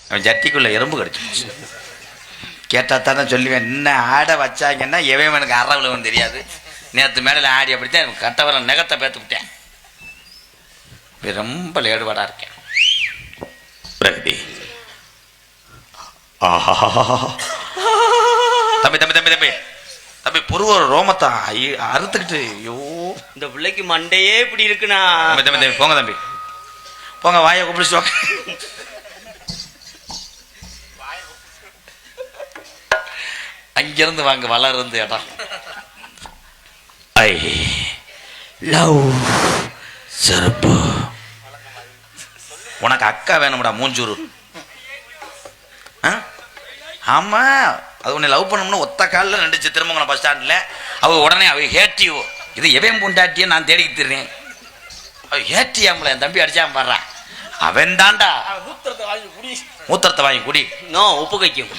அவன் ஜட்டிக்குள்ள எறும்பு கடிச்சு. கேட்டா தானே சொல்லுவேன். என்ன ஆடை வச்சாங்கன்னா எவன் எனக்கு அறவுலவன் தெரியாது. நேற்று மேடையில் ஆடி அப்படித்தான் கட்டவர நெகத்தை பேத்து விட்டேன். ரொம்ப லேடுபாடா இருக்கேன். பிரகதி தம்பி தம்பி தம்பி தம்பி தம்பி புருவ ரோமத்தா அறுத்துக்கிட்டு. ஐயோ இந்த பிள்ளைக்கு மண்டையே இப்படி இருக்குண்ணா. தம்பி தம்பி தம்பி போங்க தம்பி போங்க, வாயை கூப்பிடுச்சு. அங்கிருந்து வாங்க, வளர்ந்து இடம். ஐ லவ் செருப்பு. உனக்கு அக்கா வேணும்டா மூஞ்சூரு. ஆமா, அது உன்னை லவ் பண்ணணும்னு ஒத்த காலில் நின்றுச்சு திருமங்கலம் பஸ் ஸ்டாண்டில். அவ உடனே அவ ஹேட்டியோ, இது எவன் பூண்டாட்டியும் நான் தேடிக்கிட்டு இருக்கேன். அவ ஹேட்டியாமல என் தம்பி அடிச்சாம பாடுறான். அவன் தாண்டா மூத்திரத்தை வாங்கி குடி. நோ உப்பு கைக்கும்,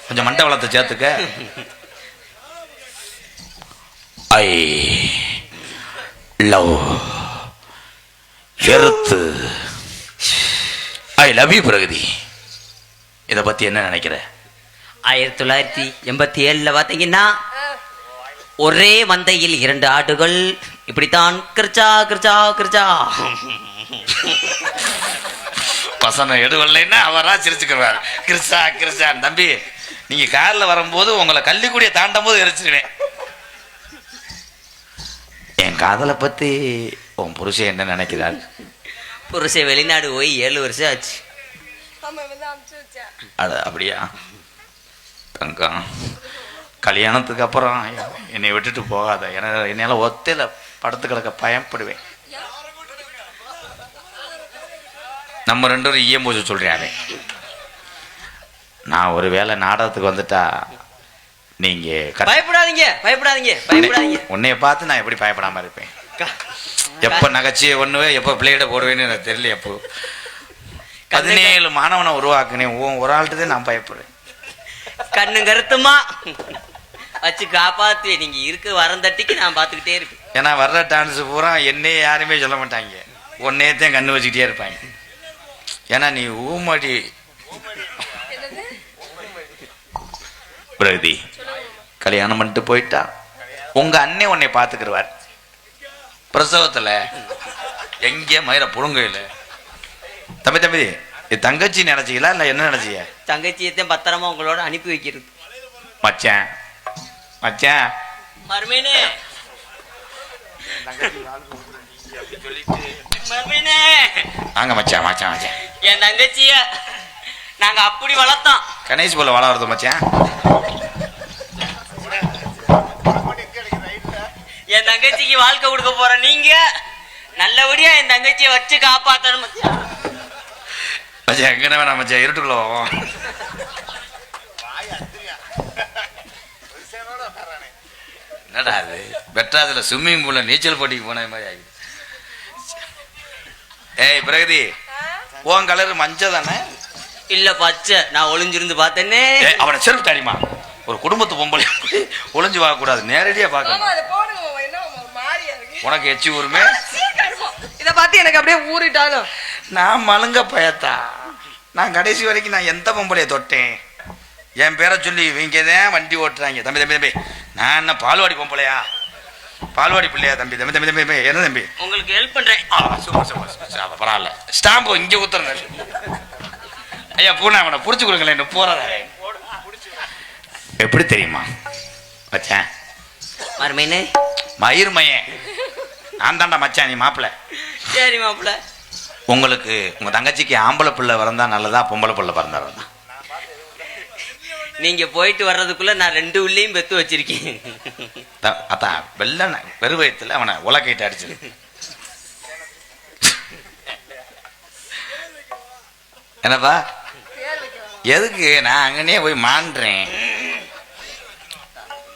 கொஞ்சம் மண்டை வளத்தை சேர்த்துக்க. ஐ லவ் வெறுத்து. I love you Pragati. இதை பத்தி என்ன நினைக்கிற? 1987 பார்த்தீங்கன்னா ஒரே மந்தையில் 2 ஆடுகள் இப்படித்தான் கிருச்சா கிருச்சா கிருச்சா. வசனம் எடுவல்லைன்னா அவரா சிரிச்சுக்கிறார். கிருஷ்ணா கிருஷ்ணா. தம்பி நீங்க கார்ல வரும்போது உங்களை கள்ளிக்குடியை தாண்டும் போது எரிச்சிருவேன். என் காதலை பத்தி உன் புருஷன் என்ன நினைக்கிறார்? புருஷன் வெளிநாடு போய் 7 வருஷம் ஆச்சு. அப்படியா தங்கம்? கல்யாணத்துக்கு அப்புறம் என்னை விட்டுட்டு போகாத. என்னால் ஒத்தையில படுத்து கிடக்க பயப்படுவேன். நம்ம 2 பேரும் ஈயம் பூஜை சொல்றாரு. நான் ஒரு வேளை நாடகத்துக்கு வந்துட்டா நீங்க பயப்படாதீங்க பயப்படாதீங்க பயப்படாதீங்க. உன்னைய பார்த்து நான் எப்படி பயப்படாம இருப்பேன்? எப்ப நகைச்சியை ஒண்ணுவே எப்ப பிளேட போடுவேன்னு எனக்கு தெரியல. எப்போ 17 மாணவனை உருவாக்குனேன். ஒரு ஆள்கிட்ட நான் பயப்படுறேன். கண்ணு கருத்துமா வச்சு காப்பாத்துவேன். நீங்க இருக்க வரந்தட்டிக்கு நான் பார்த்துக்கிட்டே இருப்பேன். ஏன்னா வர்ற டான்ஸ் பூரா என்னையே யாருமே சொல்ல மாட்டாங்க, உன்னையத்தான் கண்ணு வச்சுக்கிட்டே இருப்பாங்க. ஏன்னா நீ ஊமாடி. பிரகதி கல்யாணம் பண்ணிட்டு போயிட்டா உங்க அண்ணே உன்னை பார்த்துக்கிடுவார். பிரசவத்துல எங்கே மயிர புழுங்கையில. தம்பி தம்பி தங்கச்சி நினைச்சிங்களா இல்ல என்ன நினைச்சிய? தங்கச்சியத்தையும் பத்திரமா உங்களோட அனுப்பி வைக்கிறது. மச்சான் மச்சான் மர்மீனே மர்மீனே வாங்க மச்சான் மச்சான் மச்சான். என் தங்கச்சிய நாங்க அப்படி வளர்த்தோம். கணேஷ் போல வளர்றது மச்சான். என் தங்கச்சிக்கு வாழ்க்கை கொடுக்க போற நீங்க நல்லபடியா என் தங்கச்சியை வச்சு காப்பாத்தணும் மச்சான். மச்சான் எங்க வேணாம் மச்சான், இருட்டுக்குள்ள போவோம். என்னடா அது பெட்ராதுல ஸ்விம்மிங் பூல்ல நீச்சல் போட்டிக்கு போன மாதிரி ஆகி. ஏய் பிரகதி உன் கலர் மஞ்சள் தானே? இல்ல பச்சை. நான் ஒளிஞ்சிருந்து பார்த்தேனே. அவனை செருப்பு தாடிமா. ஒரு குடும்பத்து பொம்பளை ஒளிஞ்சு பார்க்க கூடாது, நேரடியா பார்க்கணும். உனக்கு எச்சி ஊருமே. இத பார்த்து எனக்கு அப்படியே ஊறிட்டாலும் நான் மழுங்க பயத்தா. நான் கடைசி வரைக்கும் நான் எந்த பொம்பளைய தொட்டேன்? என் பேரை சொல்லி இவங்க தான் வண்டி ஓட்டுறாங்க. தம்பி தம்பி தம்பி நான் என்ன பால்வாடி பொம்பளையா பால்வாடி பிள்ளையா? தம்பி தம்பி தம்பி தம்பி என்ன தம்பி உங்களுக்கு ஹெல்ப் பண்றேன். சூப்பர் சூப்பர் பரவாயில்ல. ஸ்டாம்பு இங்க ஊத்துறேன். ஐயா பூனா அவனை புடிச்சு கொடுங்களேன். என்ன போறத எப்படி தெரியுமா மச்சான்? மர்மீனே மயிர் மையன் நான் தாண்டா மச்சான். நீ மாப்பிள்ள. சரி மாப்பிள்ள. உங்களுக்கு உங்க தங்கச்சிக்கு ஆம்பளை பிள்ளை பிறந்தா நல்லதா பொம்பளை பிள்ளை பிறந்தா? நீங்க போயிட்டு வர்றதுக்குள்ள நான் 2 உள்ளையும் பெத்து வச்சிருக்கேன். அதான் வெள்ள வெறுவயத்துல அவனை உலக்கைட்டு அடிச்சது. என்னப்பா எதுக்கு நான் அங்கனே போய் மாண்டுறேன்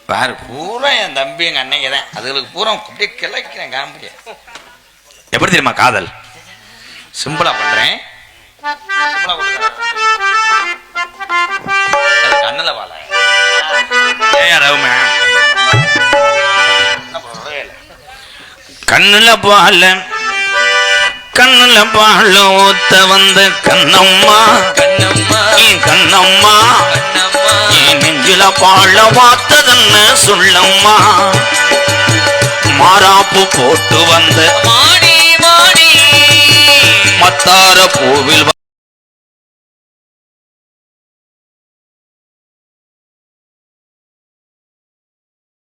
பாரு. பூரா என் தம்பி எங்க அன்னைக்கு தான். அதுகளுக்கு பூரா அப்படியே கிளைக்கிறேன் காமெடியா. எப்படி தெரியுமா காதல்? சிம்பிளா பண்றேன். கண்ணுல வாழ கண்ணுல பால கண்ணுல பால ஊத்த வந்த கண்ணம்மா கண்ணம்மா கண்ணம்மா என் நெஞ்சில பாழ வார்த்ததன்னு சொல்லம்மா மாறாப்பு போட்டு வந்த